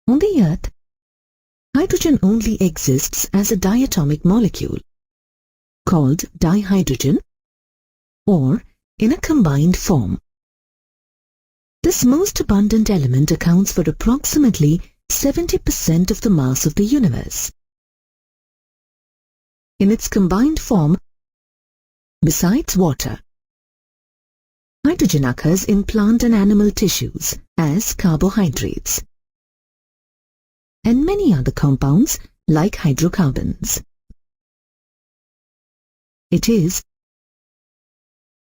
On the Earth, hydrogen only exists as a diatomic molecule called dihydrogen or in a combined form. This most abundant element accounts for approximately 70% of the mass of the universe. In its combined form, besides water, hydrogen occurs in plant and animal tissues as carbohydrates and many other compounds like hydrocarbons. It is,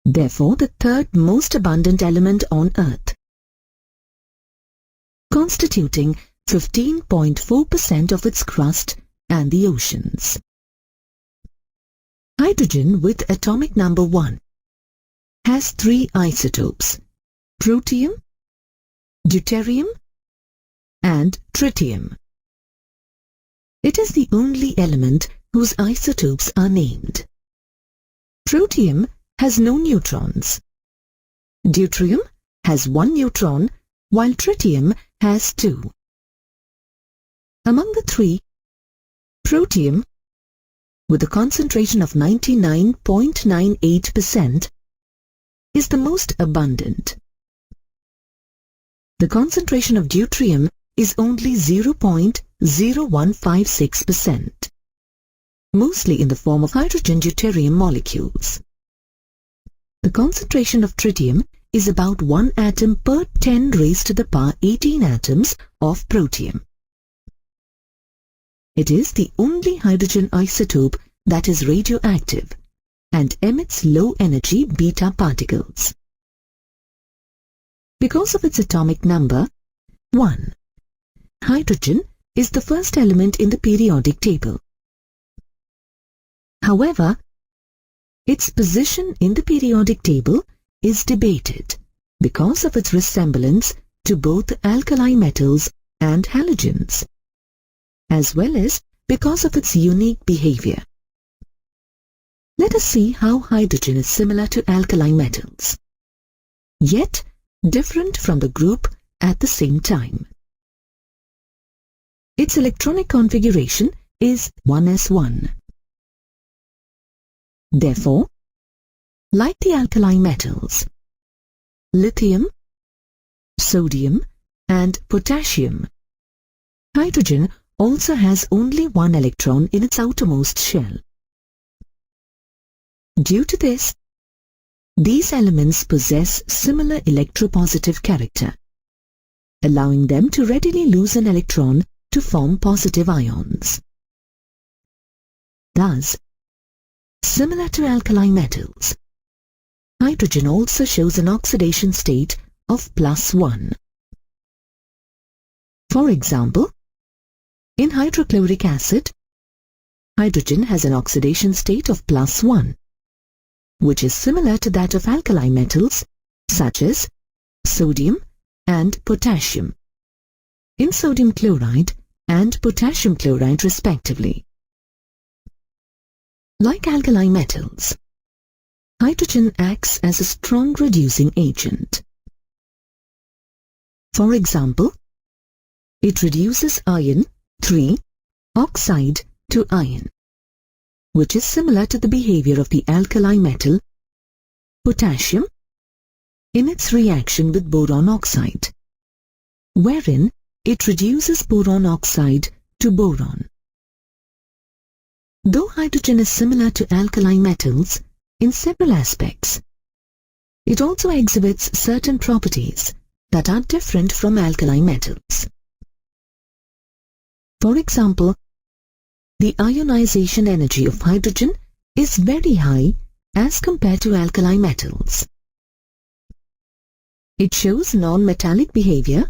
therefore, the third most abundant element on Earth, constituting 15.4% of its crust and the oceans. Hydrogen with atomic number 1 has 3 isotopes: protium, deuterium, and tritium. It is the only element whose isotopes are named. Protium has no neutrons. Deuterium has 1 neutron, while tritium has 2. Among the 3, protium, with a concentration of 99.98%, is the most abundant. The concentration of deuterium is only 0.0156%, mostly in the form of hydrogen-deuterium molecules. The concentration of tritium is about 1 atom per 10 raised to the power 18 atoms of protium. It is the only hydrogen isotope that is radioactive and emits low-energy beta particles. Because of its atomic number 1, hydrogen is the first element in the periodic table. However, its position in the periodic table is debated because of its resemblance to both alkali metals and halogens, as well as because of its unique behavior. Let us see how hydrogen is similar to alkali metals, yet different from the group at the same time. Its electronic configuration is 1s1. Therefore, like the alkali metals, lithium, sodium, and potassium, hydrogen also has only 1 electron in its outermost shell. Due to this, these elements possess similar electropositive character, allowing them to readily lose an electron to form positive ions. Thus, similar to alkali metals, hydrogen also shows an oxidation state of +1. For example, in hydrochloric acid, hydrogen has an oxidation state of +1, which is similar to that of alkali metals such as sodium and potassium, in sodium chloride and potassium chloride respectively. Like alkali metals, hydrogen acts as a strong reducing agent. For example, it reduces iron 3 oxide to iron, which is similar to the behavior of the alkali metal potassium in its reaction with boron oxide, wherein it reduces boron oxide to boron. Though hydrogen is similar to alkali metals in several aspects, it also exhibits certain properties that are different from alkali metals. For example, the ionization energy of hydrogen is very high as compared to alkali metals. It shows non-metallic behavior,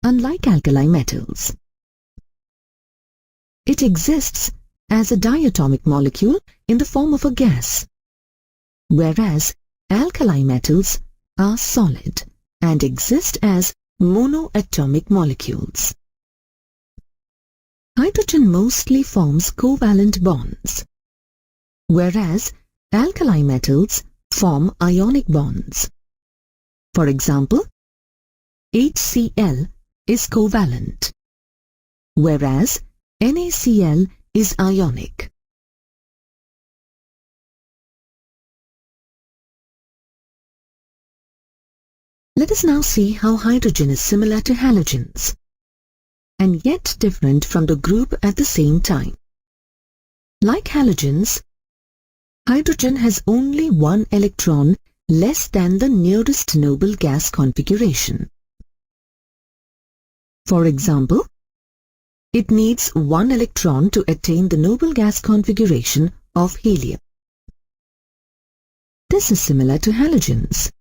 unlike alkali metals. It exists as a diatomic molecule in the form of a gas, whereas alkali metals are solid and exist as monoatomic molecules. Hydrogen mostly forms covalent bonds, whereas alkali metals form ionic bonds. For example, HCl is covalent, whereas NaCl is ionic. Let us now see how hydrogen is similar to halogens, and yet different from the group at the same time. Like halogens, hydrogen has only one electron less than the nearest noble gas configuration. For example, it needs one electron to attain the noble gas configuration of helium. This is similar to halogens,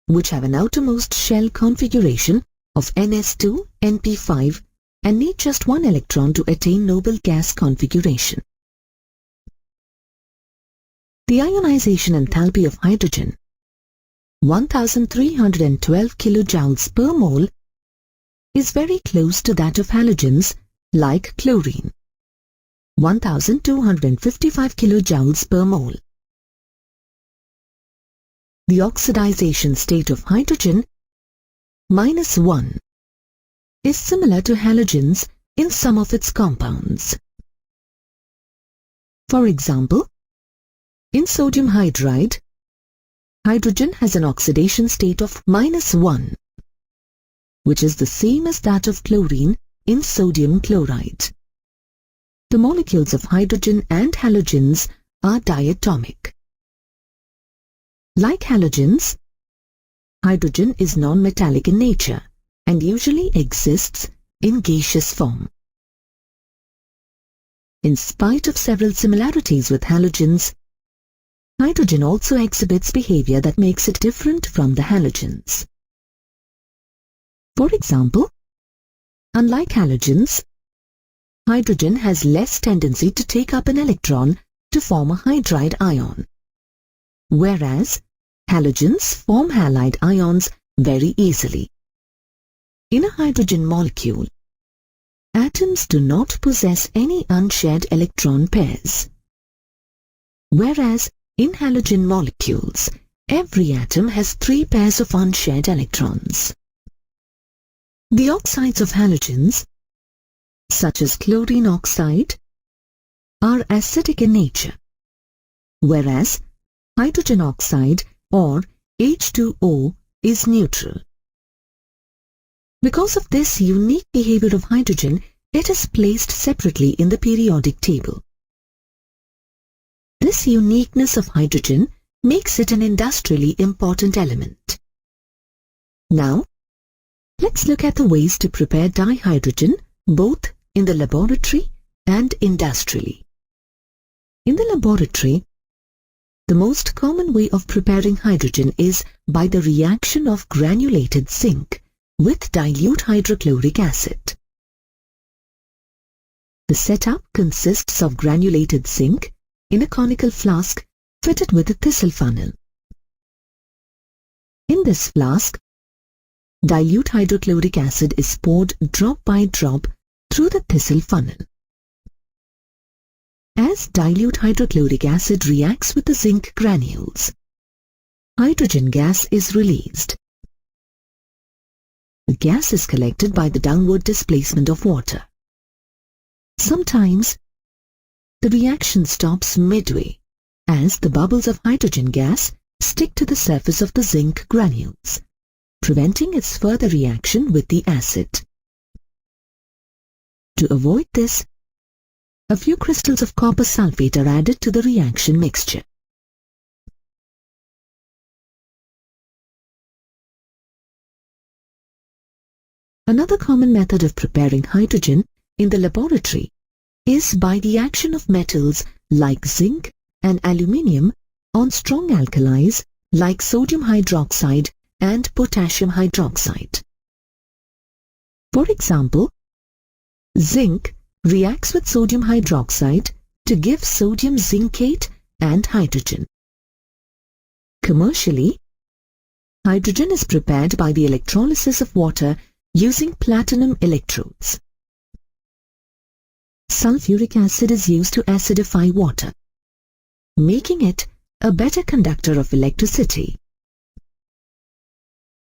which have an outermost shell configuration of Ns2, Np5 and need just one electron to attain noble gas configuration. The ionization enthalpy of hydrogen, 1312 kilojoules per mole, is very close to that of halogens like chlorine, 1255 kilojoules per mole. The oxidization state of hydrogen, -1, is similar to halogens in some of its compounds. For example, in sodium hydride, hydrogen has an oxidation state of -1, which is the same as that of chlorine in sodium chloride. The molecules of hydrogen and halogens are diatomic. Like halogens, hydrogen is non-metallic in nature and usually exists in gaseous form. In spite of several similarities with halogens, hydrogen also exhibits behavior that makes it different from the halogens. For example, unlike halogens, hydrogen has less tendency to take up an electron to form a hydride ion, whereas halogens form halide ions very easily. In a hydrogen molecule, atoms do not possess any unshared electron pairs, whereas in halogen molecules, every atom has 3 pairs of unshared electrons. The oxides of halogens, such as chlorine oxide, are acidic in nature, whereas hydrogen oxide or H2O is neutral. Because of this unique behavior of hydrogen, it is placed separately in the periodic table. This uniqueness of hydrogen makes it an industrially important element. Now, let's look at the ways to prepare dihydrogen both in the laboratory and industrially. In the laboratory, the most common way of preparing hydrogen is by the reaction of granulated zinc with dilute hydrochloric acid. The setup consists of granulated zinc in a conical flask fitted with a thistle funnel. In this flask, dilute hydrochloric acid is poured drop by drop through the thistle funnel. As dilute hydrochloric acid reacts with the zinc granules, hydrogen gas is released. The gas is collected by the downward displacement of water. Sometimes, the reaction stops midway as the bubbles of hydrogen gas stick to the surface of the zinc granules, preventing its further reaction with the acid. To avoid this, a few crystals of copper sulfate are added to the reaction mixture. Another common method of preparing hydrogen in the laboratory is by the action of metals like zinc and aluminium on strong alkalis like sodium hydroxide and potassium hydroxide. For example, zinc reacts with sodium hydroxide to give sodium zincate and hydrogen. Commercially, hydrogen is prepared by the electrolysis of water using platinum electrodes. Sulfuric acid is used to acidify water, making it a better conductor of electricity.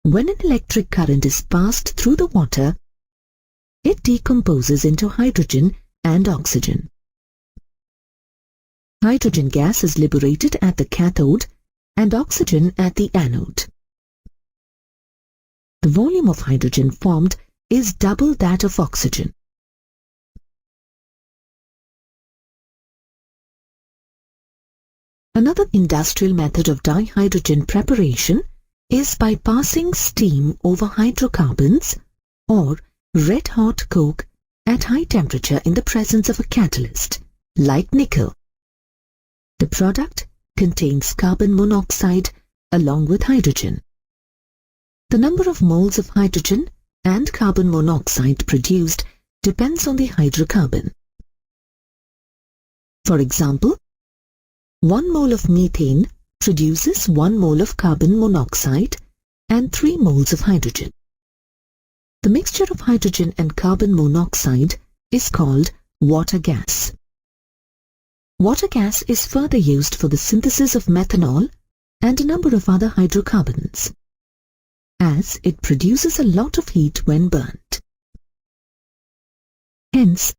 When an electric current is passed through the water, it decomposes into hydrogen and oxygen. Hydrogen gas is liberated at the cathode and oxygen at the anode. The volume of hydrogen formed is double that of oxygen. Another industrial method of dihydrogen preparation is by passing steam over hydrocarbons or red-hot coke at high temperature in the presence of a catalyst, like nickel. The product contains carbon monoxide along with hydrogen. The number of moles of hydrogen and carbon monoxide produced depends on the hydrocarbon. For example, 1 mole of methane produces 1 mole of carbon monoxide and 3 moles of hydrogen. The mixture of hydrogen and carbon monoxide is called water gas. Water gas is further used for the synthesis of methanol and a number of other hydrocarbons, as it produces a lot of heat when burnt. Hence,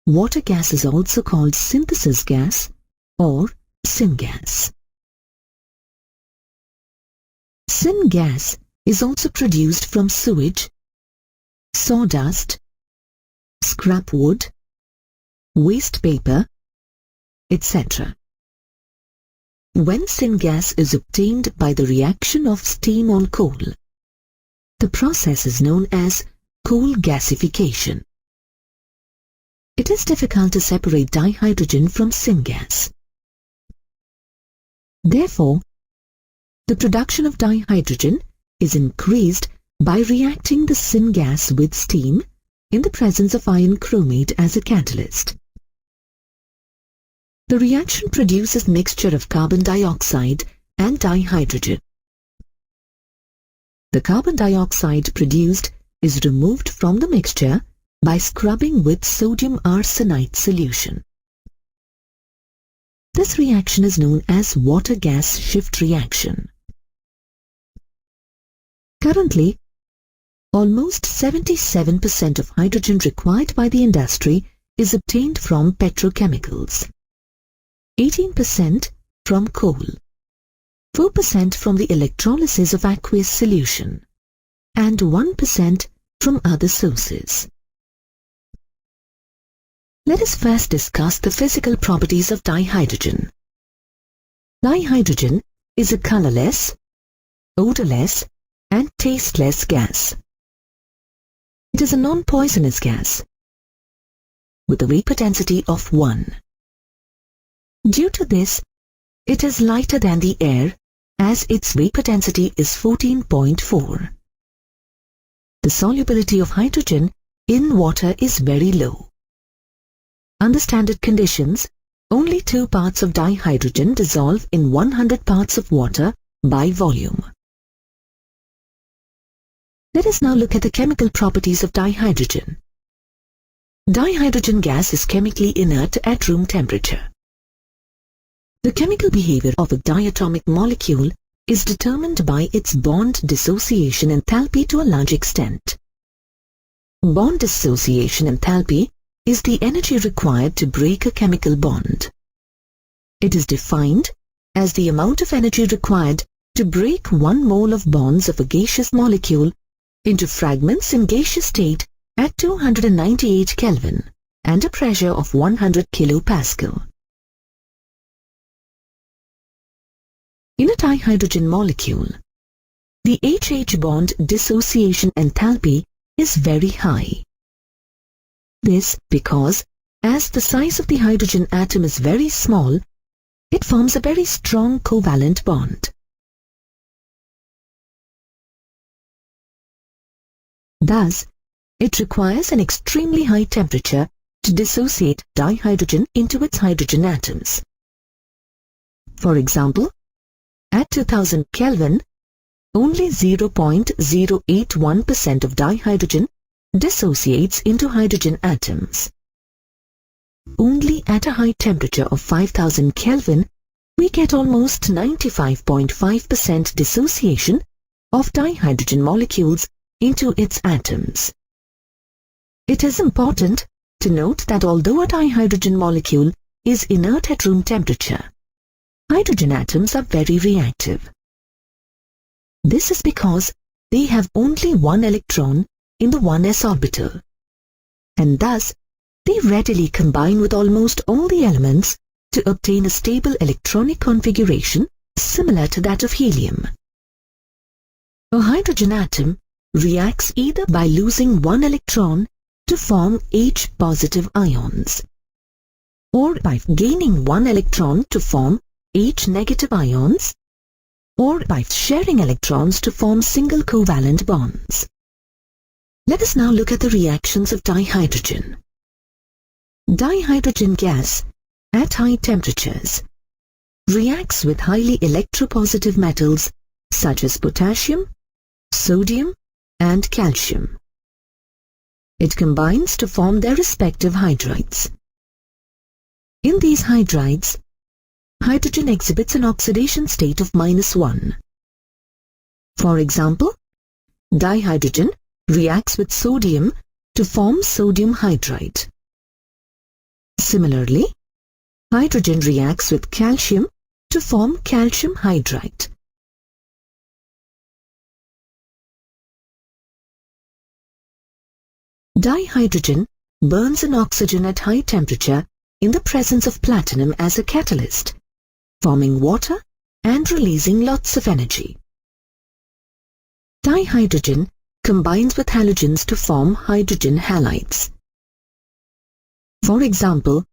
water gas is also called synthesis gas or syngas. Syngas is also produced from sewage, sawdust, scrap wood, waste paper, etc. When syngas is obtained by the reaction of steam on coal, the process is known as coal gasification. It is difficult to separate dihydrogen from syngas. Therefore, the production of dihydrogen is increased by reacting the syngas with steam in the presence of iron chromate as a catalyst. The reaction produces mixture of carbon dioxide and dihydrogen. The carbon dioxide produced is removed from the mixture by scrubbing with sodium arsenite solution. This reaction is known as water gas shift reaction. Currently, almost 77% of hydrogen required by the industry is obtained from petrochemicals, 18% from coal, 4% from the electrolysis of aqueous solution, and 1% from other sources. Let us first discuss the physical properties of dihydrogen. Dihydrogen is a colorless, odorless, and tasteless gas. It is a non-poisonous gas with a vapor density of 1. Due to this, it is lighter than the air as its vapor density is 14.4. The solubility of hydrogen in water is very low. Under standard conditions, only 2 parts of dihydrogen dissolve in 100 parts of water by volume. Let us now look at the chemical properties of dihydrogen. Dihydrogen gas is chemically inert at room temperature. The chemical behavior of a diatomic molecule is determined by its bond dissociation enthalpy to a large extent. Bond dissociation enthalpy is the energy required to break a chemical bond. It is defined as the amount of energy required to break 1 mole of bonds of a gaseous molecule into fragments in gaseous state at 298 Kelvin and a pressure of 100 kilopascal. In a dihydrogen molecule, the HH bond dissociation enthalpy is very high. This because, as the size of the hydrogen atom is very small, it forms a very strong covalent bond. Thus, it requires an extremely high temperature to dissociate dihydrogen into its hydrogen atoms. For example, at 2000 Kelvin, only 0.081% of dihydrogen dissociates into hydrogen atoms. Only at a high temperature of 5000 Kelvin, we get almost 95.5% dissociation of dihydrogen molecules into its atoms. It is important to note that although a dihydrogen molecule is inert at room temperature, hydrogen atoms are very reactive. This is because they have only one electron in the 1s orbital, and thus they readily combine with almost all the elements to obtain a stable electronic configuration similar to that of helium. A hydrogen atom reacts either by losing one electron to form H-positive ions, or by gaining one electron to form H-negative ions, or by sharing electrons to form single covalent bonds. Let us now look at the reactions of dihydrogen. Dihydrogen gas at high temperatures reacts with highly electropositive metals such as potassium, sodium, and calcium. It combines to form their respective hydrides. In these hydrides, hydrogen exhibits an oxidation state of -1. For example, dihydrogen reacts with sodium to form sodium hydride. Similarly, hydrogen reacts with calcium to form calcium hydride. Dihydrogen burns an oxygen at high temperature in the presence of platinum as a catalyst, forming water and releasing lots of energy. Dihydrogen combines with halogens to form hydrogen halides. For example,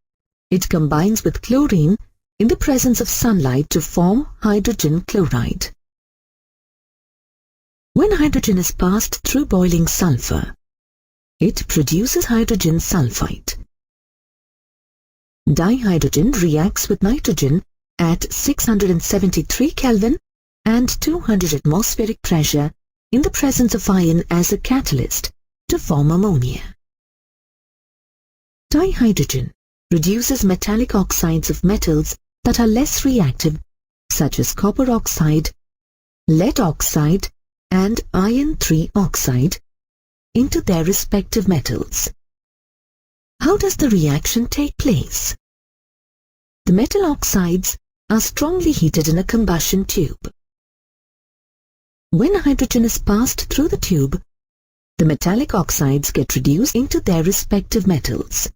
it combines with chlorine in the presence of sunlight to form hydrogen chloride. When hydrogen is passed through boiling sulfur, it produces hydrogen sulfide. Dihydrogen reacts with nitrogen at 673 Kelvin and 200 atmospheric pressure in the presence of iron as a catalyst to form ammonia. Dihydrogen reduces metallic oxides of metals that are less reactive, such as copper oxide, lead oxide, and iron 3 oxide, into their respective metals. How does the reaction take place? The metal oxides are strongly heated in a combustion tube. When hydrogen is passed through the tube, the metallic oxides get reduced into their respective metals.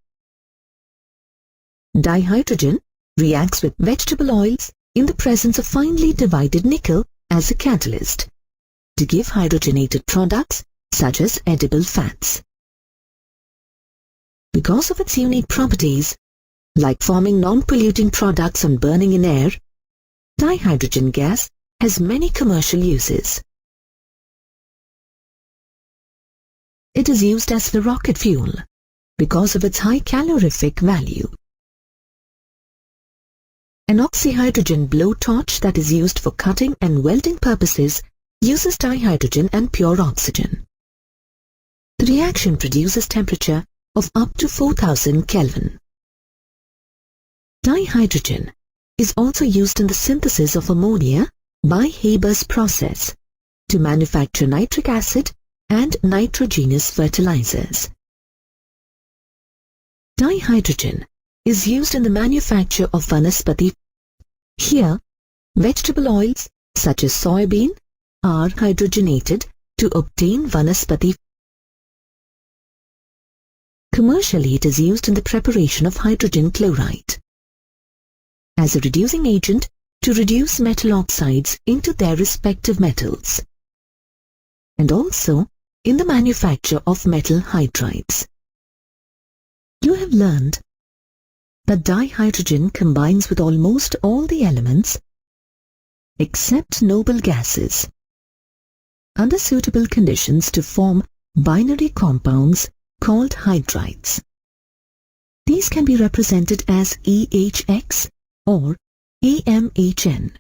Dihydrogen reacts with vegetable oils in the presence of finely divided nickel as a catalyst to give hydrogenated products such as edible fats. Because of its unique properties, like forming non-polluting products and burning in air, dihydrogen gas has many commercial uses. It is used as the rocket fuel because of its high calorific value. An oxyhydrogen blowtorch that is used for cutting and welding purposes uses dihydrogen and pure oxygen. The reaction produces temperature of up to 4000 Kelvin. Dihydrogen is also used in the synthesis of ammonia by Haber's process to manufacture nitric acid and nitrogenous fertilizers. Dihydrogen is used in the manufacture of vanaspati. Here, vegetable oils such as soybean are hydrogenated to obtain vanaspati. Commercially, it is used in the preparation of hydrogen chloride as a reducing agent to reduce metal oxides into their respective metals, and also in the manufacture of metal hydrides. You have learned that dihydrogen combines with almost all the elements except noble gases under suitable conditions to form binary compounds called hydrides. These can be represented as EHX or AMHN,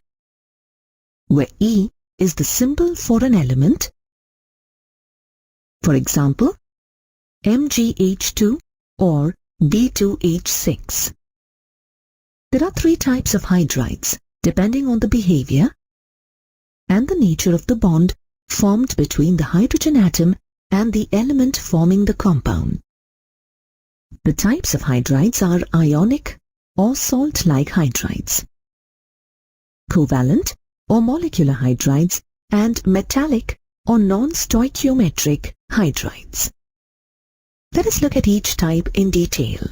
where E is the symbol for an element. For example, MgH2 or B2H6. There are 3 types of hydrides depending on the behavior and the nature of the bond formed between the hydrogen atom and the element forming the compound. The types of hydrides are ionic or salt-like hydrides, covalent or molecular hydrides, and metallic or non-stoichiometric hydrides. Let us look at each type in detail.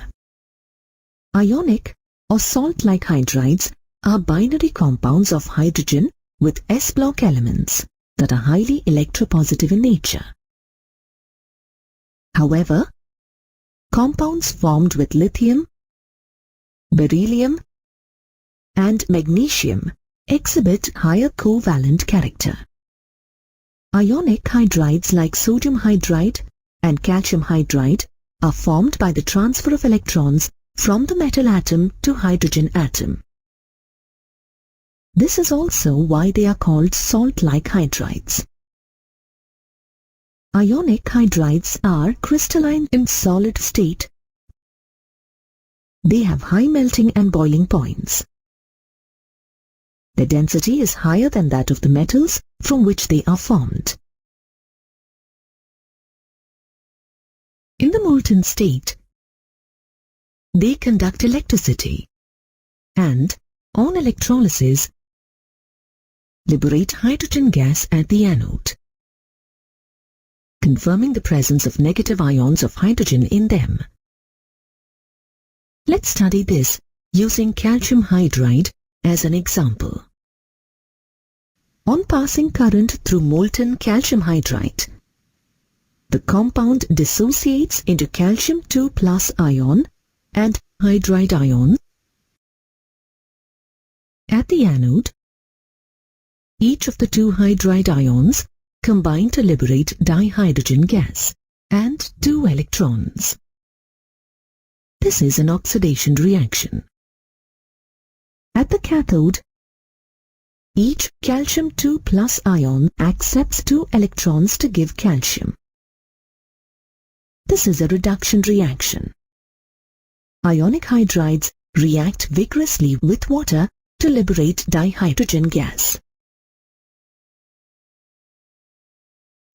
Ionic or salt-like hydrides are binary compounds of hydrogen with S-block elements that are highly electropositive in nature. However, compounds formed with lithium, beryllium, and magnesium exhibit higher covalent character. Ionic hydrides like sodium hydride and calcium hydride are formed by the transfer of electrons from the metal atom to hydrogen atom. This is also why they are called salt-like hydrides. Ionic hydrides are crystalline in solid state. They have high melting and boiling points. Their density is higher than that of the metals from which they are formed. In the molten state, they conduct electricity and, on electrolysis, liberate hydrogen gas at the anode, confirming the presence of negative ions of hydrogen in them. Let's study this using calcium hydride as an example. On passing current through molten calcium hydride, the compound dissociates into calcium 2+ ion and hydride ion. At the anode, each of the two hydride ions combine to liberate dihydrogen gas and 2 electrons. This is an oxidation reaction. At the cathode, each calcium 2+ ion accepts 2 electrons to give calcium. This is a reduction reaction. Ionic hydrides react vigorously with water to liberate dihydrogen gas.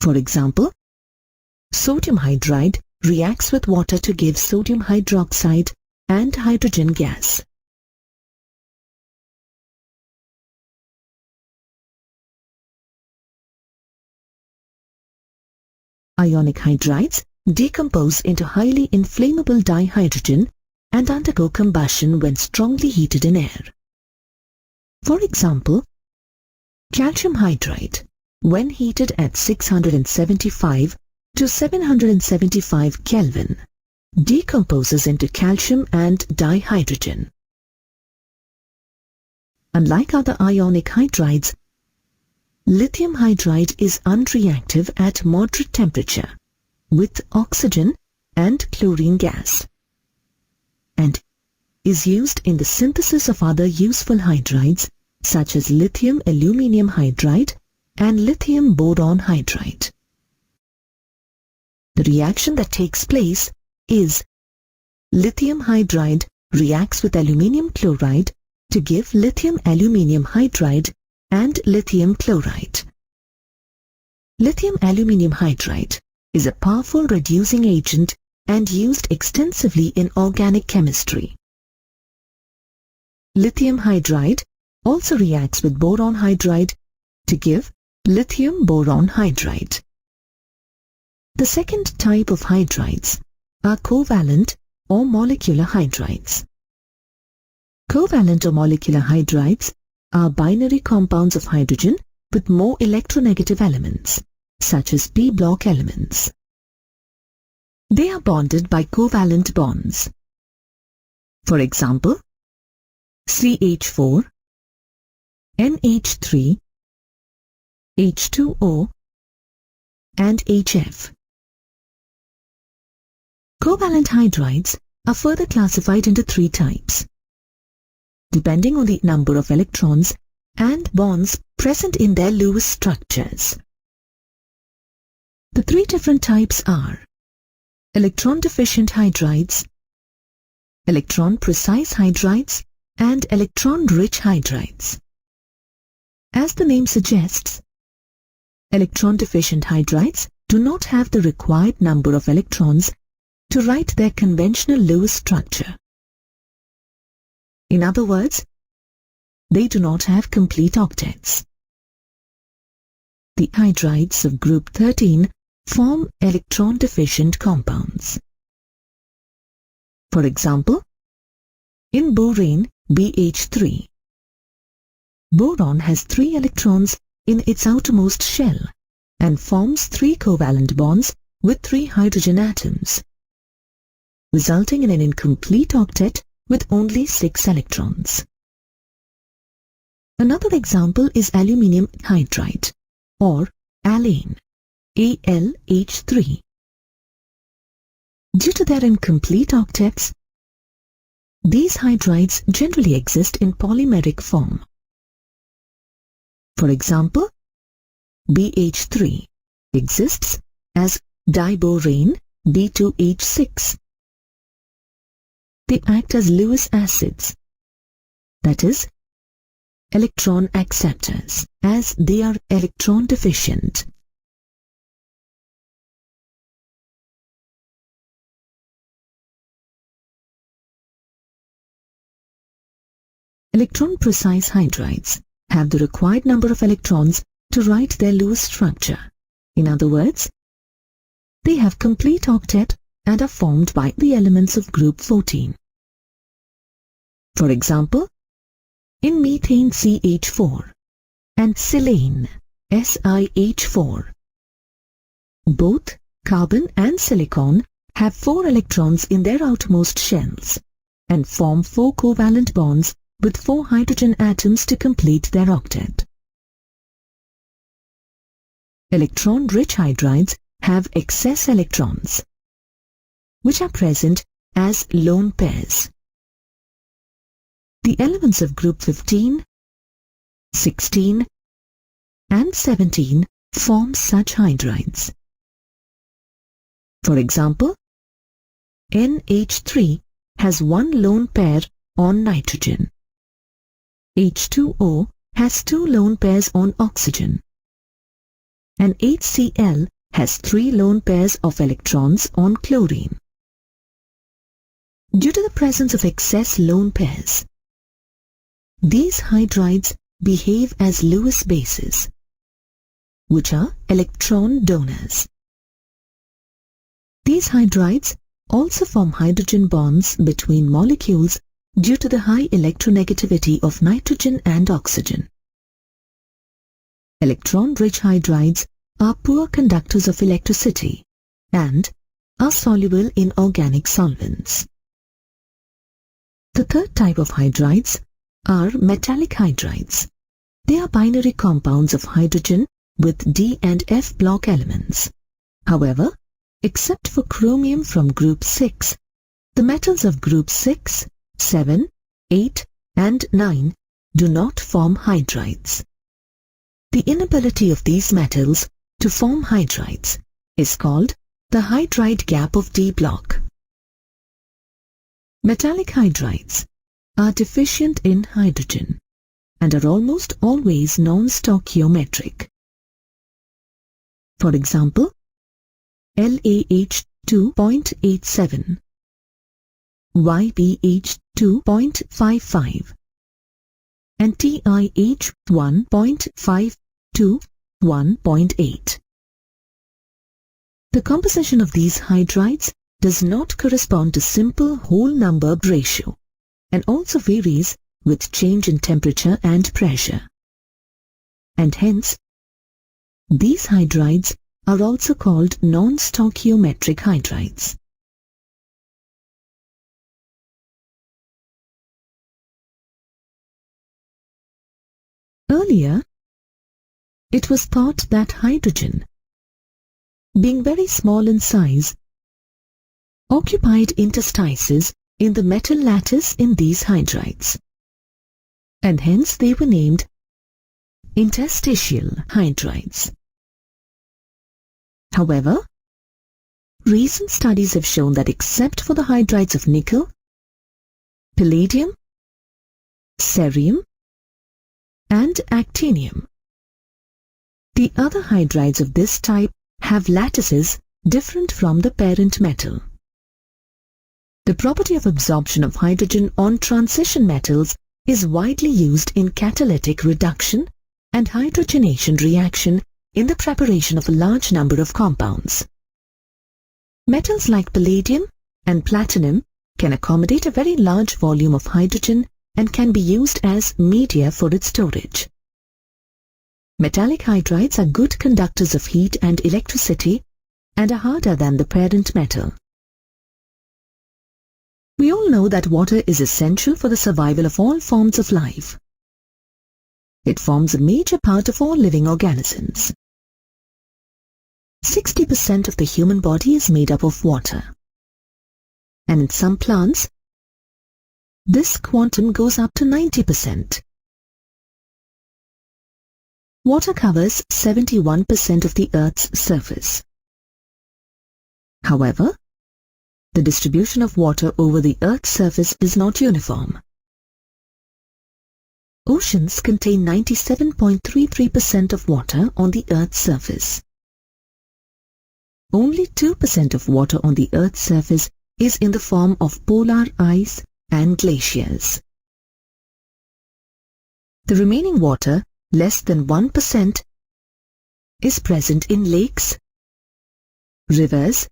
For example, sodium hydride reacts with water to give sodium hydroxide and hydrogen gas. Ionic hydrides decompose into highly inflammable dihydrogen and undergo combustion when strongly heated in air. For example, calcium hydride, when heated at 675 to 775 Kelvin, decomposes into calcium and dihydrogen. Unlike other ionic hydrides, lithium hydride is unreactive at moderate temperature with oxygen and chlorine gas, and is used in the synthesis of other useful hydrides such as lithium aluminium hydride and lithium boron hydride. The reaction that takes place is lithium hydride reacts with aluminium chloride to give lithium aluminium hydride and lithium chloride. Lithium aluminium hydride is a powerful reducing agent and used extensively in organic chemistry. Lithium hydride also reacts with boron hydride to give lithium boron hydride. The second type of hydrides are covalent or molecular hydrides. Covalent or molecular hydrides are binary compounds of hydrogen with more electronegative elements, such as p-block elements. They are bonded by covalent bonds. For example, CH4, NH3, H2O, and HF. Covalent hydrides are further classified into 3 types, depending on the number of electrons and bonds present in their Lewis structures. The 3 different types are electron-deficient hydrides, electron-precise hydrides, and electron-rich hydrides. As the name suggests, electron-deficient hydrides do not have the required number of electrons to write their conventional Lewis structure. In other words, they do not have complete octets. The hydrides of group 13 form electron-deficient compounds. For example, in borane BH3, boron has 3 electrons in its outermost shell and forms 3 covalent bonds with 3 hydrogen atoms, resulting in an incomplete octet with only 6 electrons. Another example is aluminium hydride or alane, AlH3. Due to their incomplete octets, these hydrides generally exist in polymeric form. For example, BH3 exists as diborane B2H6. They act as Lewis acids, that is, electron acceptors, as they are electron deficient. Electron-precise hydrides have the required number of electrons to write their Lewis structure. In other words, they have complete octet and are formed by the elements of group 14. For example, in methane CH4 and silane SiH4, both carbon and silicon have 4 electrons in their outermost shells and form 4 covalent bonds with 4 hydrogen atoms to complete their octet. Electron-rich hydrides have excess electrons, which are present as lone pairs. The elements of group 15, 16, and 17 form such hydrides. For example, NH3 has 1 lone pair on nitrogen. H2O has 2 lone pairs on oxygen. And HCl has 3 lone pairs of electrons on chlorine. Due to the presence of excess lone pairs, these hydrides behave as Lewis bases, which are electron donors. These hydrides also form hydrogen bonds between molecules due to the high electronegativity of nitrogen and oxygen. Electron-rich hydrides are poor conductors of electricity and are soluble in organic solvents. The third type of hydrides are metallic hydrides. They are binary compounds of hydrogen with D and F block elements. However, except for chromium from group 6, the metals of group 6, 7, 8 and 9 do not form hydrides. The inability of these metals to form hydrides is called the hydride gap of D block. Metallic hydrides are deficient in hydrogen and are almost always non-stoichiometric. For example, LaH2.87, YbH2.55 and TiH1.5 to 1.8. The composition of these hydrides does not correspond to simple whole number ratio and also varies with change in temperature and pressure. And hence, these hydrides are also called non-stoichiometric hydrides. Earlier, it was thought that hydrogen, being very small in size, occupied interstices in the metal lattice in these hydrides, and hence they were named interstitial hydrides. However, recent studies have shown that except for the hydrides of nickel, palladium, cerium, and actinium, the other hydrides of this type have lattices different from the parent metal. The property of absorption of hydrogen on transition metals is widely used in catalytic reduction and hydrogenation reaction in the preparation of a large number of compounds. Metals like palladium and platinum can accommodate a very large volume of hydrogen and can be used as media for its storage. Metallic hydrides are good conductors of heat and electricity and are harder than the parent metal. We all know that water is essential for the survival of all forms of life. It forms a major part of all living organisms. 60% of the human body is made up of water. And in some plants, this quantum goes up to 90%. Water covers 71% of the Earth's surface. However, the distribution of water over the Earth's surface is not uniform. Oceans contain 97.33% of water on the Earth's surface. Only 2% of water on the Earth's surface is in the form of polar ice and glaciers. The remaining water, less than 1%, is present in lakes, rivers,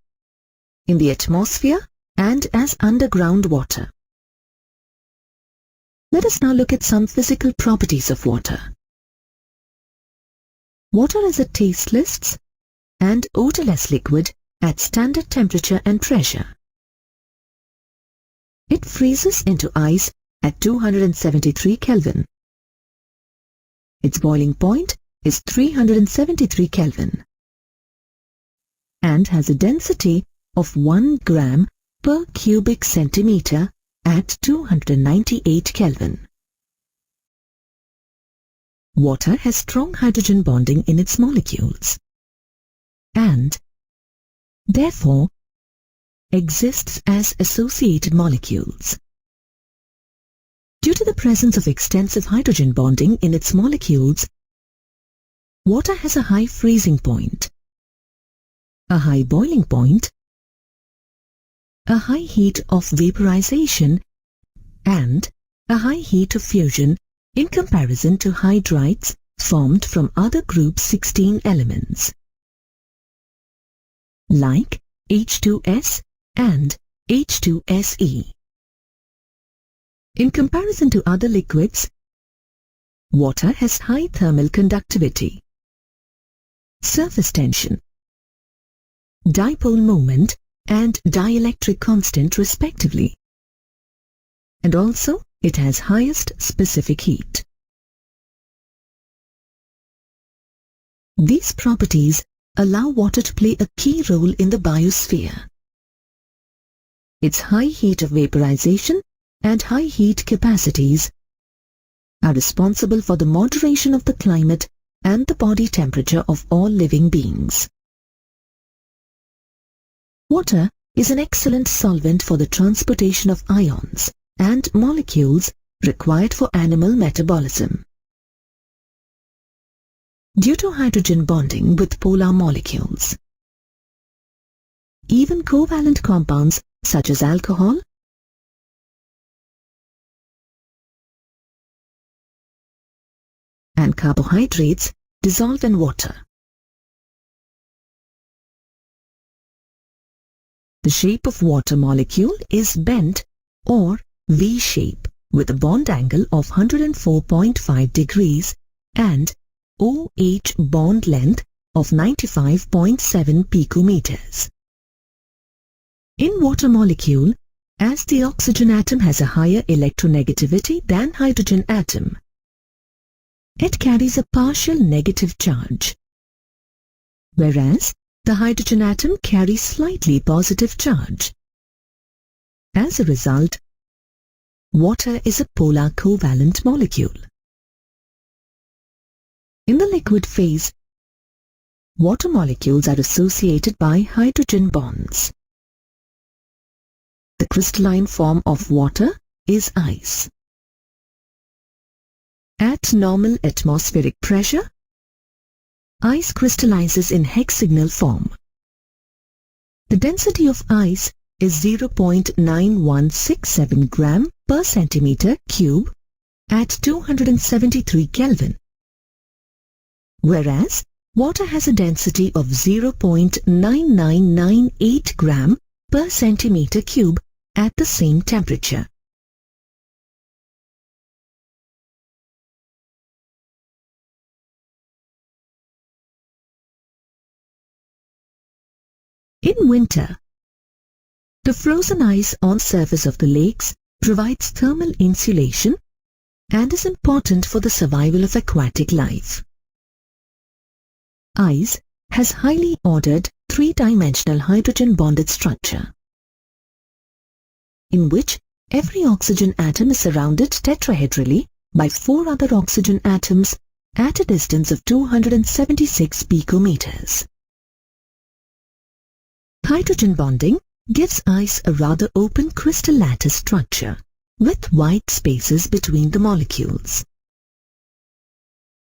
in the atmosphere, and as underground water. Let us now look at some physical properties of water. Water is a tasteless and odorless liquid at standard temperature and pressure. It freezes into ice at 273 Kelvin. Its boiling point is 373 Kelvin and has a density of 1 gram per cubic centimeter at 298 Kelvin. Water has strong hydrogen bonding in its molecules and, therefore, exists as associated molecules. Due to the presence of extensive hydrogen bonding in its molecules, water has a high freezing point, a high boiling point, a high heat of vaporization, and a high heat of fusion in comparison to hydrides formed from other group 16 elements, like H2S and H2SE. In comparison to other liquids, water has high thermal conductivity, surface tension, dipole moment, and dielectric constant respectively. And also, it has highest specific heat. These properties allow water to play a key role in the biosphere. Its high heat of vaporization and high heat capacities are responsible for the moderation of the climate and the body temperature of all living beings. Water is an excellent solvent for the transportation of ions and molecules required for animal metabolism. Due to hydrogen bonding with polar molecules, even covalent compounds such as alcohol, and carbohydrates dissolve in water. The shape of water molecule is bent or V-shape with a bond angle of 104.5 degrees and OH bond length of 95.7 picometers. In water molecule, as the oxygen atom has a higher electronegativity than hydrogen atom, it carries a partial negative charge, whereas the hydrogen atom carries slightly positive charge. As a result, water is a polar covalent molecule. In the liquid phase, water molecules are associated by hydrogen bonds. The crystalline form of water is ice. At normal atmospheric pressure, ice crystallizes in hexagonal form. The density of ice is 0.9167 gram per centimeter cube at 273 Kelvin, whereas water has a density of 0.9998 gram per centimeter cube at the same temperature. In winter, the frozen ice on surface of the lakes provides thermal insulation and is important for the survival of aquatic life. Ice has highly ordered three-dimensional hydrogen-bonded structure, in which every oxygen atom is surrounded tetrahedrally by 4 other oxygen atoms at a distance of 276 picometers. Hydrogen bonding gives ice a rather open crystal lattice structure with wide spaces between the molecules.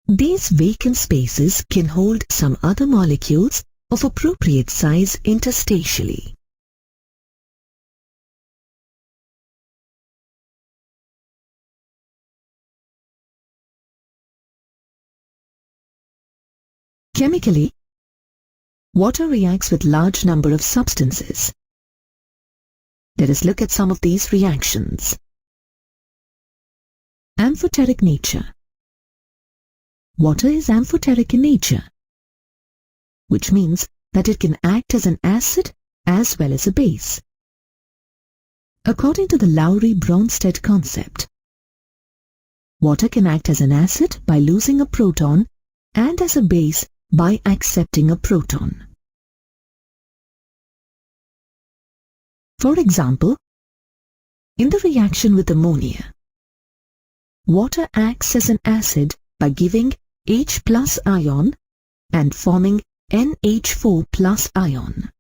These vacant spaces can hold some other molecules of appropriate size interstitially. Chemically, water reacts with large number of substances. Let us look at some of these reactions. Amphoteric nature. Water is amphoteric in nature, which means that it can act as an acid as well as a base. According to the Lowry-Bronsted concept, water can act as an acid by losing a proton and as a base by accepting a proton. For example, in the reaction with ammonia, water acts as an acid by giving H+ ion and forming NH4+ ion.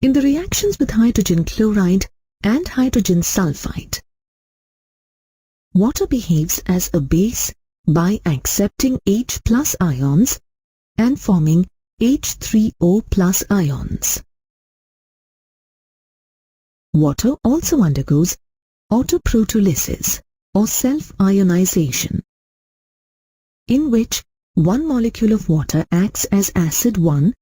In the reactions with hydrogen chloride and hydrogen sulfide, water behaves as a base by accepting H+ ions and forming H3O+ ions. Water also undergoes autoprotolysis or self-ionization, in which one molecule of water acts as acid 1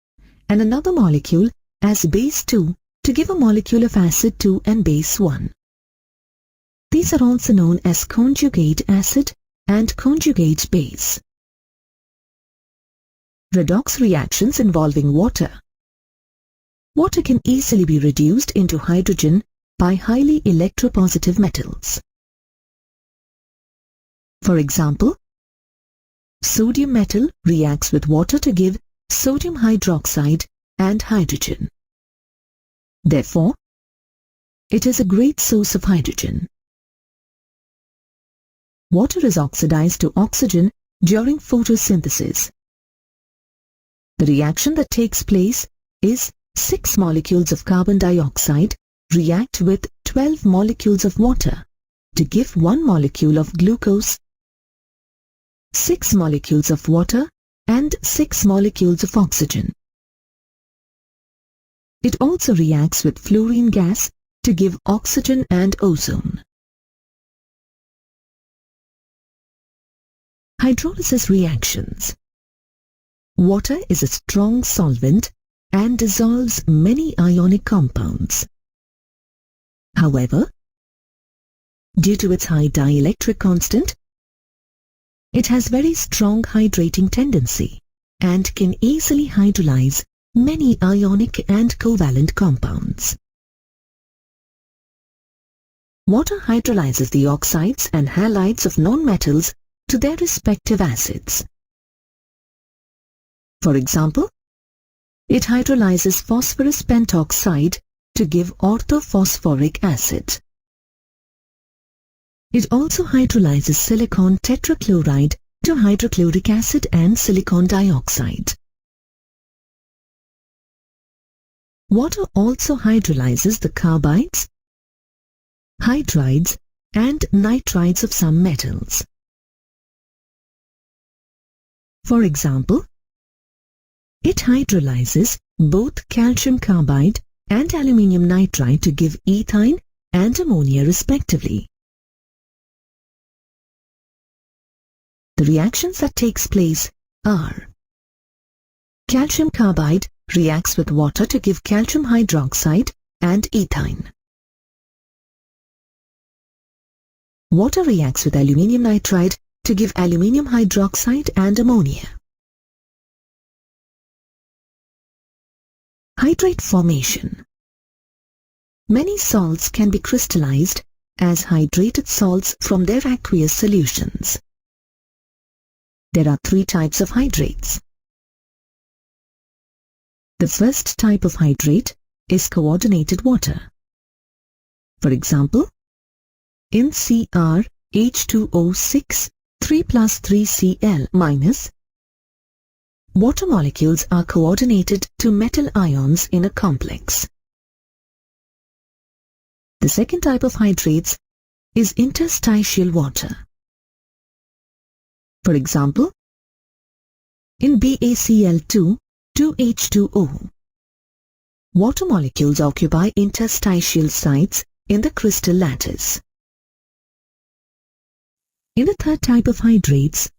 and another molecule as base 2 to give a molecule of acid 2 and base 1. These are also known as conjugate acid and conjugate base. Redox reactions involving water. Water can easily be reduced into hydrogen by highly electropositive metals. For example, sodium metal reacts with water to give sodium hydroxide and hydrogen. Therefore, it is a great source of hydrogen. Water is oxidized to oxygen during photosynthesis. The reaction that takes place is 6 molecules of carbon dioxide react with 12 molecules of water to give 1 molecule of glucose, 6 molecules of water and 6 molecules of oxygen. It also reacts with fluorine gas to give oxygen and ozone. Hydrolysis reactions. Water is a strong solvent and dissolves many ionic compounds. However, due to its high dielectric constant, it has very strong hydrating tendency and can easily hydrolyze many ionic and covalent compounds. Water hydrolyzes the oxides and halides of nonmetals to their respective acids. For example, it hydrolyzes phosphorus pentoxide to give orthophosphoric acid. It also hydrolyzes silicon tetrachloride to hydrochloric acid and silicon dioxide. Water also hydrolyzes the carbides, hydrides and nitrides of some metals. For example, it hydrolyzes both calcium carbide and aluminium nitride to give ethine and ammonia respectively. The reactions that takes place are: calcium carbide reacts with water to give calcium hydroxide and ethine. Water reacts with aluminium nitride to give aluminium hydroxide and ammonia. Hydrate formation. Many salts can be crystallized as hydrated salts from their aqueous solutions. There are three types of hydrates. The first type of hydrate is coordinated water. For example, in CrH2O6 3 plus 3Cl-, water molecules are coordinated to metal ions in a complex. The second type of hydrates is interstitial water. For example, in BaCl2 2H2O, water molecules occupy interstitial sites in the crystal lattice. In the third type of hydrates,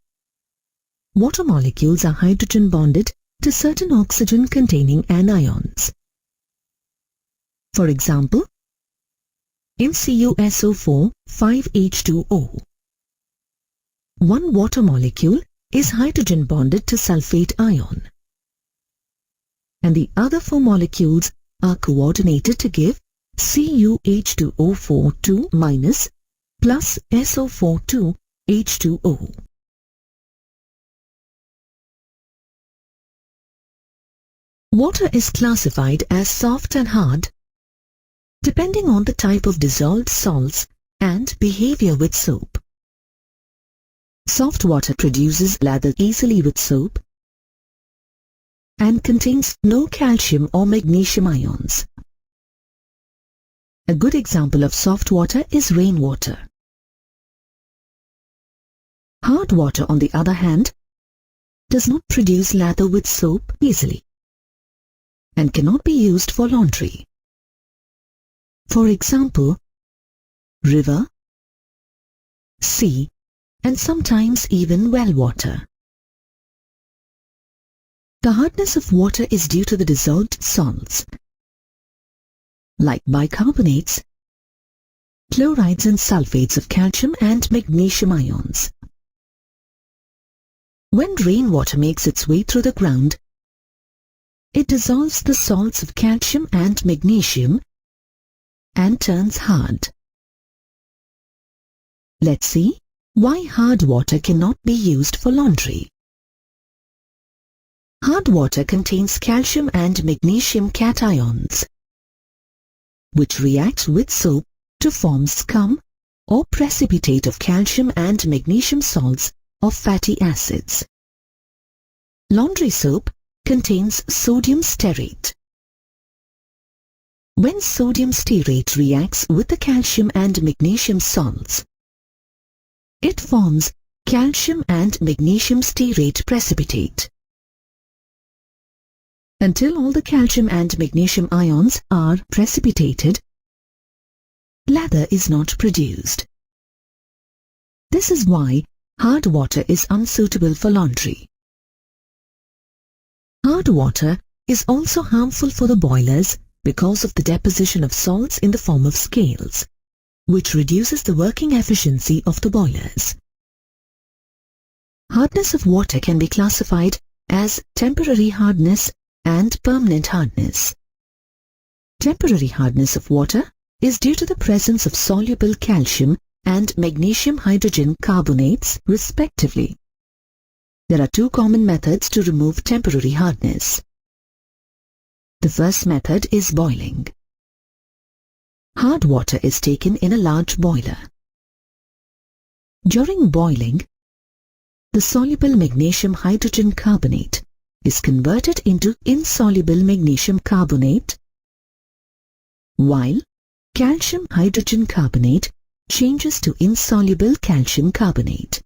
water molecules are hydrogen bonded to certain oxygen-containing anions. For example, in CuSO4 5H2O, one water molecule is hydrogen bonded to sulfate ion, and the other four molecules are coordinated to give CuH2O4 2- plus SO4 2H2O. Water is classified as soft and hard depending on the type of dissolved salts and behavior with soap. Soft water produces lather easily with soap and contains no calcium or magnesium ions. A good example of soft water is rainwater. Hard water, on the other hand, does not produce lather with soap easily and cannot be used for laundry. For example, river, sea, and sometimes even well water. The hardness of water is due to the dissolved salts, like bicarbonates, chlorides and sulfates of calcium and magnesium ions. When rainwater makes its way through the ground, it dissolves the salts of calcium and magnesium and turns hard. Let's see why hard water cannot be used for laundry. Hard water contains calcium and magnesium cations, which react with soap to form scum or precipitate of calcium and magnesium salts or fatty acids. Laundry soap contains sodium stearate. When sodium stearate reacts with the calcium and magnesium salts, it forms calcium and magnesium stearate precipitate. Until all the calcium and magnesium ions are precipitated, lather is not produced. This is why hard water is unsuitable for laundry. Hard water is also harmful for the boilers because of the deposition of salts in the form of scales, which reduces the working efficiency of the boilers. Hardness of water can be classified as temporary hardness and permanent hardness. Temporary hardness of water is due to the presence of soluble calcium and magnesium hydrogen carbonates, respectively. There are two common methods to remove temporary hardness. The first method is boiling. Hard water is taken in a large boiler. During boiling, the soluble magnesium hydrogen carbonate is converted into insoluble magnesium carbonate, while calcium hydrogen carbonate changes to insoluble calcium carbonate.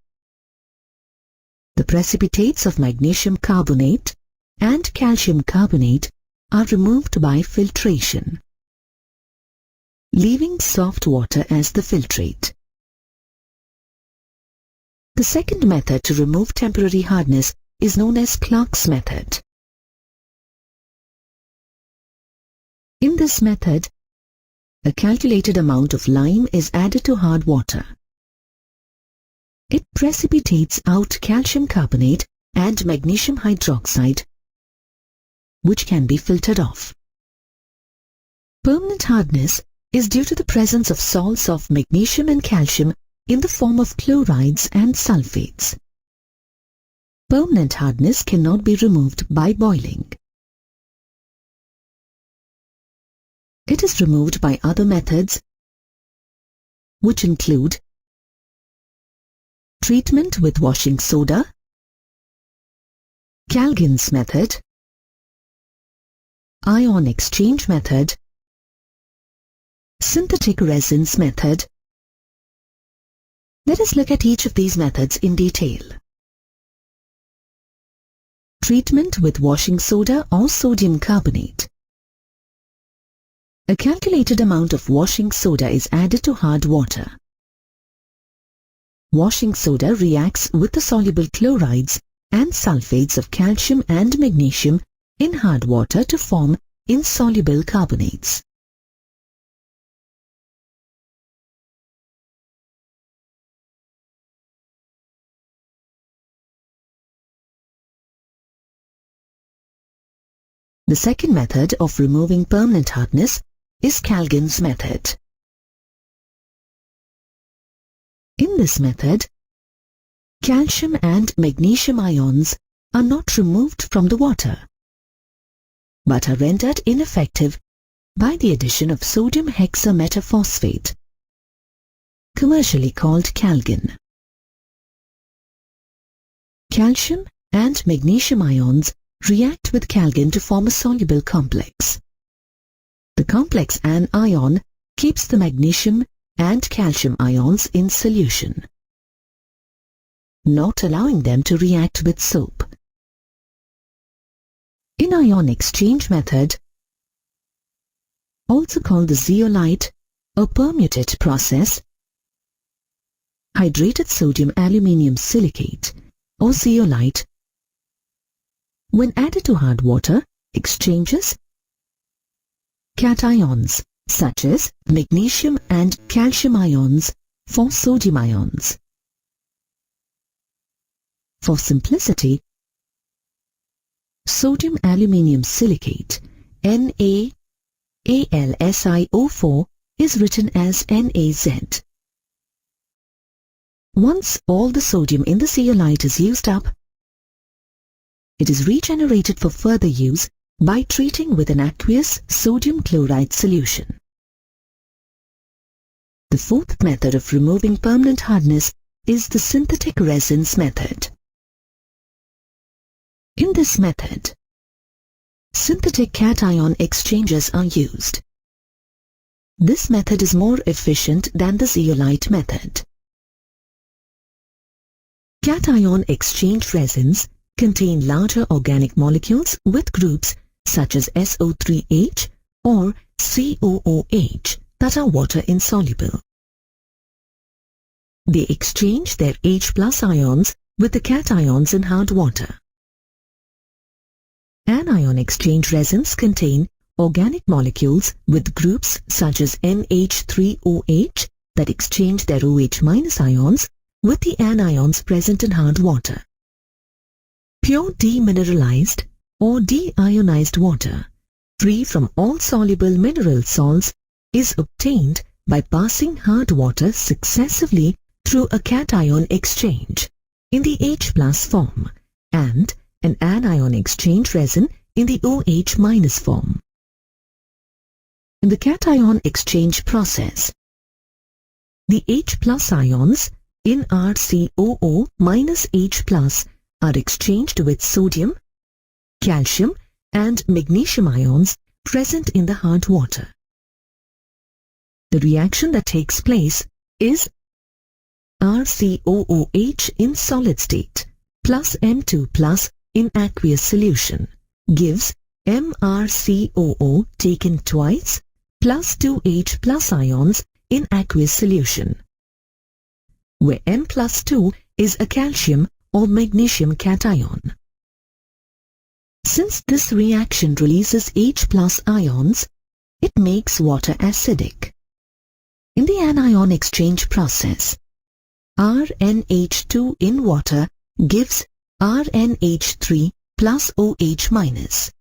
The precipitates of magnesium carbonate and calcium carbonate are removed by filtration, leaving soft water as the filtrate. The second method to remove temporary hardness is known as Clark's method. In this method, a calculated amount of lime is added to hard water. It precipitates out calcium carbonate and magnesium hydroxide, which can be filtered off. Permanent hardness is due to the presence of salts of magnesium and calcium in the form of chlorides and sulfates. Permanent hardness cannot be removed by boiling. It is removed by other methods, which include treatment with washing soda, Calgin's method, ion exchange method, synthetic resins method. Let us look at each of these methods in detail. Treatment with washing soda or sodium carbonate. A calculated amount of washing soda is added to hard water. Washing soda reacts with the soluble chlorides and sulfates of calcium and magnesium in hard water to form insoluble carbonates. The second method of removing permanent hardness is Calgin's method. In this method, calcium and magnesium ions are not removed from the water, but are rendered ineffective by the addition of sodium hexametaphosphate, commercially called Calgin. Calcium and magnesium ions react with Calgin to form a soluble complex. The complex anion keeps the magnesium and calcium ions in solution, not allowing them to react with soap. In ion exchange method, also called the zeolite or permutate process, hydrated sodium aluminium silicate or zeolite, when added to hard water, exchanges cations such as magnesium and calcium ions for sodium ions. For simplicity, sodium aluminium silicate NaAlSiO4 is written as NaZ. Once all the sodium in the zeolite is used up, it is regenerated for further use by treating with an aqueous sodium chloride solution. The fourth method of removing permanent hardness is the synthetic resins method. In this method, synthetic cation exchanges are used. This method is more efficient than the zeolite method. Cation exchange resins contain larger organic molecules with groups such as SO3H or COOH that are water insoluble. They exchange their H+ ions with the cations in hard water. Anion exchange resins contain organic molecules with groups such as NH3OH that exchange their OH- ions with the anions present in hard water. Pure demineralized or deionized water, free from all soluble mineral salts, is obtained by passing hard water successively through a cation exchange in the H+ form and an anion exchange resin in the OH- form. In the cation exchange process, the H+ ions in RCOO-H+ are exchanged with sodium, calcium and magnesium ions present in the hard water. The reaction that takes place is RCOOH in solid state plus M2+ in aqueous solution gives MrCOO taken twice plus 2H plus ions in aqueous solution, where M plus 2 is a calcium or magnesium cation. Since this reaction releases H plus ions, it makes water acidic. In the anion exchange process, RnH2 in water gives RnH3 plus OH minus.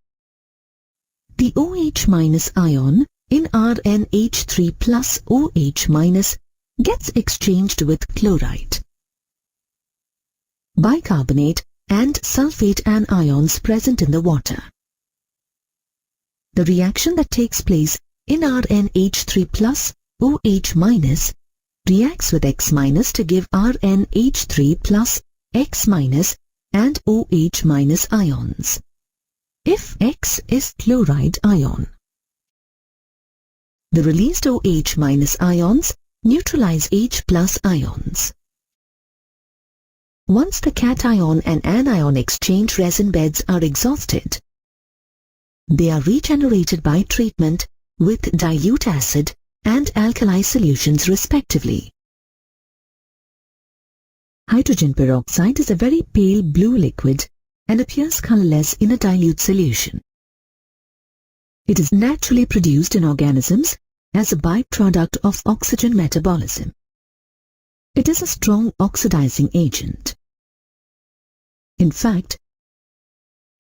The OH minus ion in RnH3 plus OH minus gets exchanged with chloride, bicarbonate and sulfate anions present in the water. The reaction that takes place in RnH3 plus OH minus reacts with X minus to give RnH3 plus X minus and OH minus ions, if X is chloride ion. The released OH minus ions neutralize H plus ions. Once the cation and anion exchange resin beds are exhausted, they are regenerated by treatment with dilute acid and alkali solutions respectively. Hydrogen peroxide is a very pale blue liquid and appears colorless in a dilute solution. It is naturally produced in organisms as a byproduct of oxygen metabolism. It is a strong oxidizing agent. In fact,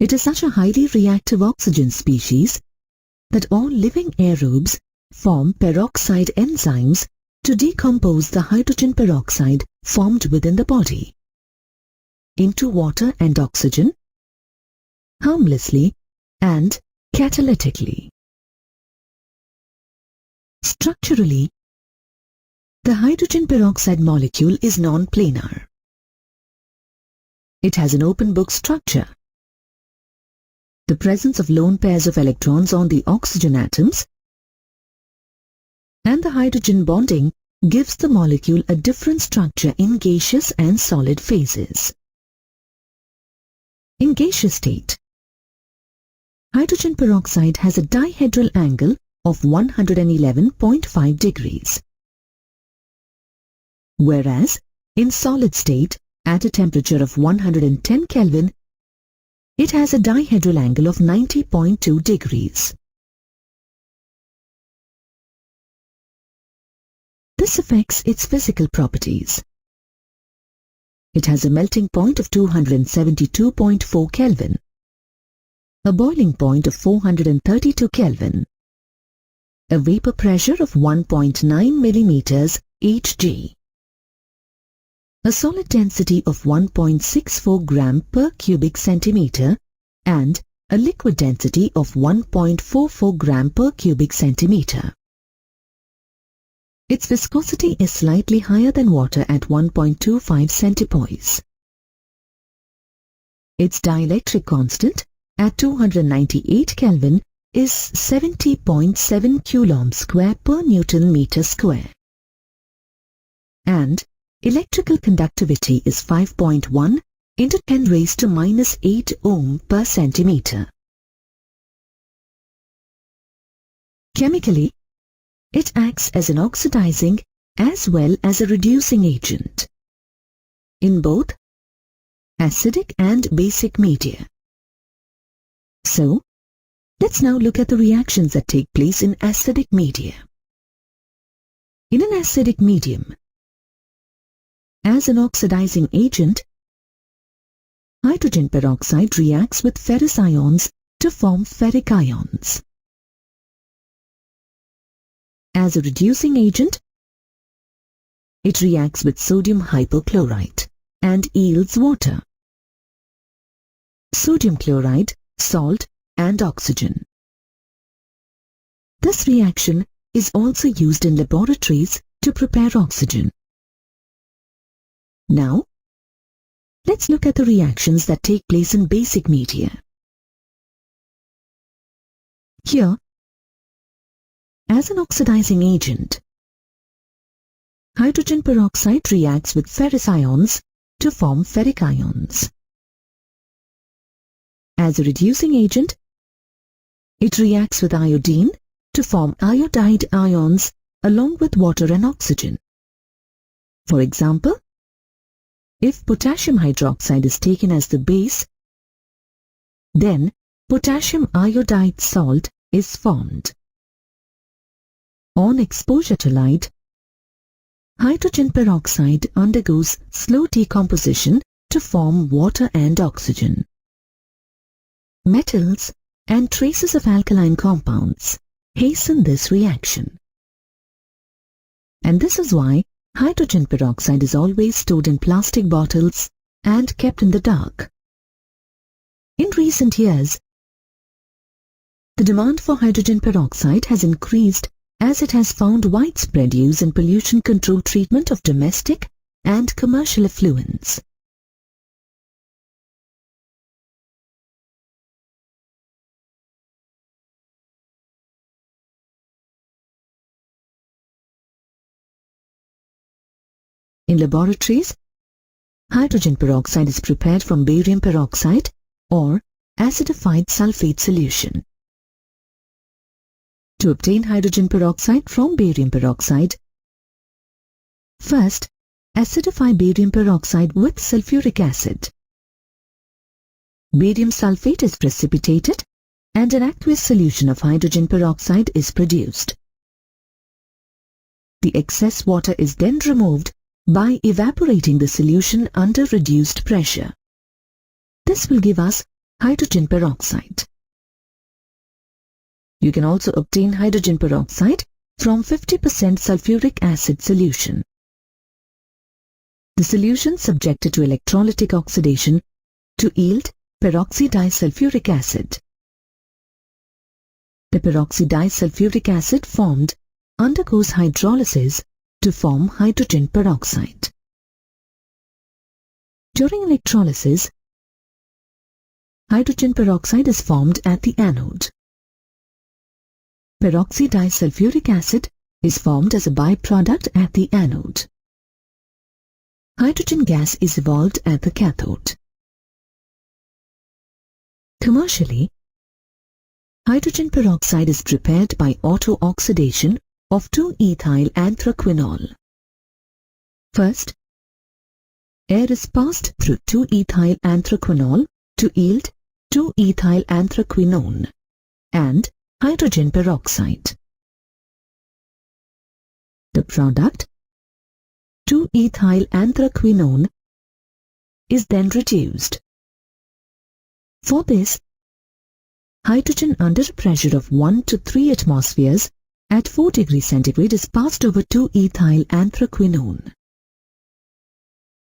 it is such a highly reactive oxygen species that all living aerobes form peroxide enzymes to decompose the hydrogen peroxide formed within the body into water and oxygen harmlessly and catalytically. Structurally, the hydrogen peroxide molecule is non-planar. It has an open book structure. The presence of lone pairs of electrons on the oxygen atoms and the hydrogen bonding gives the molecule a different structure in gaseous and solid phases. In gaseous state, hydrogen peroxide has a dihedral angle of 111.5 degrees, whereas in solid state, at a temperature of 110 Kelvin, it has a dihedral angle of 90.2 degrees. This affects its physical properties. It has a melting point of 272.4 Kelvin, a boiling point of 432 Kelvin, a vapor pressure of 1.9 millimeters Hg, a solid density of 1.64 gram per cubic centimeter, and a liquid density of 1.44 gram per cubic centimeter. Its viscosity is slightly higher than water at 1.25 centipoise. Its dielectric constant at 298 Kelvin is 70.7 coulomb square per Newton meter square. And electrical conductivity is 5.1 into 10 raised to minus 8 ohm per centimeter. Chemically, it acts as an oxidizing as well as a reducing agent in both acidic and basic media. So, let's now look at the reactions that take place in acidic media. In an acidic medium, as an oxidizing agent, hydrogen peroxide reacts with ferrous ions to form ferric ions. As a reducing agent, it reacts with sodium hypochlorite and yields water, sodium chloride, salt, and oxygen. This reaction is also used in laboratories to prepare oxygen. Now, let's look at the reactions that take place in basic media. Here, as an oxidizing agent, hydrogen peroxide reacts with ferrous ions to form ferric ions. As a reducing agent, It reacts with iodine to form iodide ions along with water and oxygen. For example, if potassium hydroxide is taken as the base, then potassium iodide salt is formed. On exposure to light, hydrogen peroxide undergoes slow decomposition to form water and oxygen. Metals and traces of alkaline compounds hasten this reaction. And this is why hydrogen peroxide is always stored in plastic bottles and kept in the dark. In recent years, the demand for hydrogen peroxide has increased as it has found widespread use in pollution control treatment of domestic and commercial effluents. In laboratories, hydrogen peroxide is prepared from barium peroxide or acidified sulfate solution. To obtain hydrogen peroxide from barium peroxide, first acidify barium peroxide with sulfuric acid. Barium sulfate is precipitated and an aqueous solution of hydrogen peroxide is produced. The excess water is then removed by evaporating the solution under reduced pressure. This will give us hydrogen peroxide. You can also obtain hydrogen peroxide from 50% sulfuric acid solution. The solution subjected to electrolytic oxidation to yield peroxydisulfuric acid. The peroxydisulfuric acid formed undergoes hydrolysis to form hydrogen peroxide. During electrolysis, hydrogen peroxide is formed at the anode. Peroxydisulfuric acid is formed as a byproduct at the anode. Hydrogen gas is evolved at the cathode. Commercially, hydrogen peroxide is prepared by auto-oxidation of 2-ethyl anthraquinol. First, air is passed through 2-ethyl anthraquinol to yield 2-ethyl anthraquinone and hydrogen peroxide. The product, 2-ethyl anthraquinone, is then reduced. For this, hydrogen under a pressure of 1 to 3 atmospheres at 4 degrees centigrade is passed over 2-ethyl anthraquinone.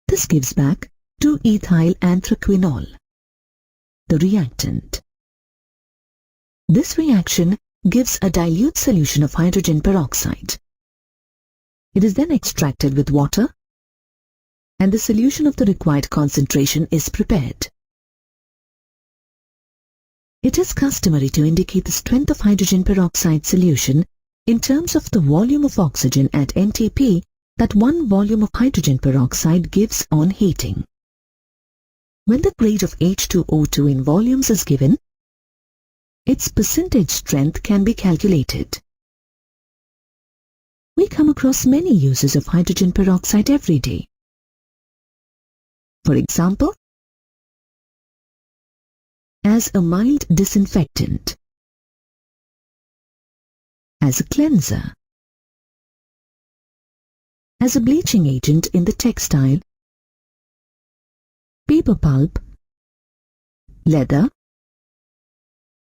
This gives back 2-ethyl anthraquinol, the reactant. This reaction gives a dilute solution of hydrogen peroxide. It is then extracted with water and the solution of the required concentration is prepared. It is customary to indicate the strength of hydrogen peroxide solution in terms of the volume of oxygen at NTP that 1 volume of hydrogen peroxide gives on heating. When the grade of H2O2 in volumes is given, its percentage strength can be calculated. We come across many uses of hydrogen peroxide every day. For example, as a mild disinfectant, as a cleanser, as a bleaching agent in the textile, paper pulp, leather,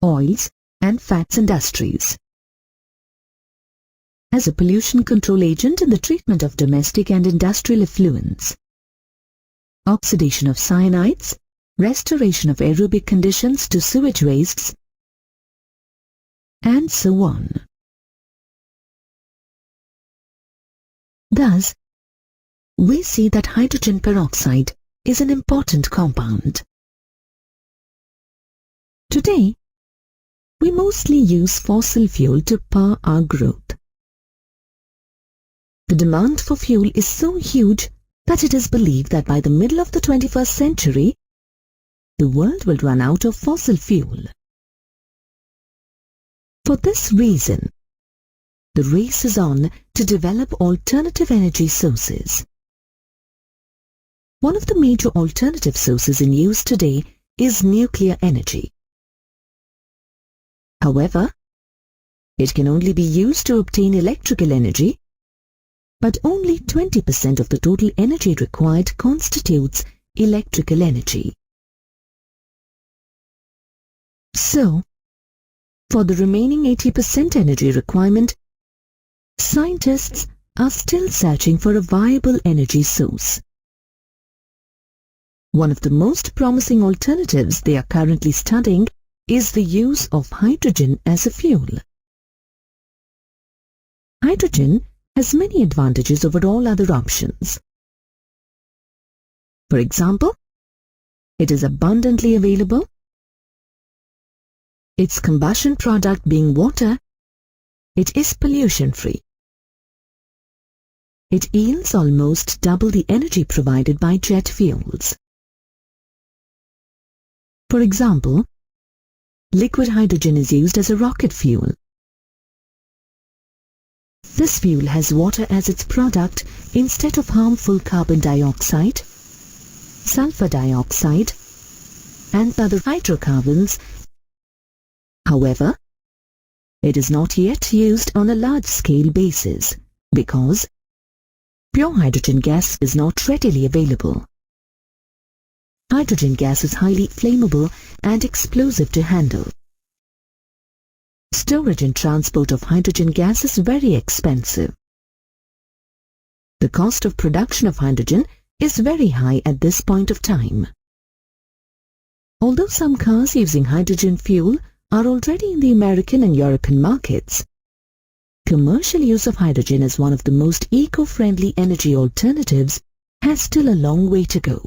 oils and fats industries, as a pollution control agent in the treatment of domestic and industrial effluents, oxidation of cyanides, restoration of aerobic conditions to sewage wastes, and so on. Thus, we see that hydrogen peroxide is an important compound. Today, we mostly use fossil fuel to power our growth. The demand for fuel is so huge that it is believed that by the middle of the 21st century, the world will run out of fossil fuel. For this reason, the race is on to develop alternative energy sources. One of the major alternative sources in use today is nuclear energy. However, it can only be used to obtain electrical energy, but only 20% of the total energy required constitutes electrical energy. So, for the remaining 80% energy requirement, scientists are still searching for a viable energy source. One of the most promising alternatives they are currently studying is the use of hydrogen as a fuel. Hydrogen has many advantages over all other options. For example, it is abundantly available. Its combustion product being water, it is pollution-free. It yields almost double the energy provided by jet fuels. For example, liquid hydrogen is used as a rocket fuel. This fuel has water as its product instead of harmful carbon dioxide, sulfur dioxide, and other hydrocarbons. However, it is not yet used on a large-scale basis because pure hydrogen gas is not readily available. Hydrogen gas is highly flammable and explosive to handle. Storage and transport of hydrogen gas is very expensive. The cost of production of hydrogen is very high at this point of time. Although some cars using hydrogen fuel are already in the American and European markets, commercial use of hydrogen as one of the most eco-friendly energy alternatives has still a long way to go.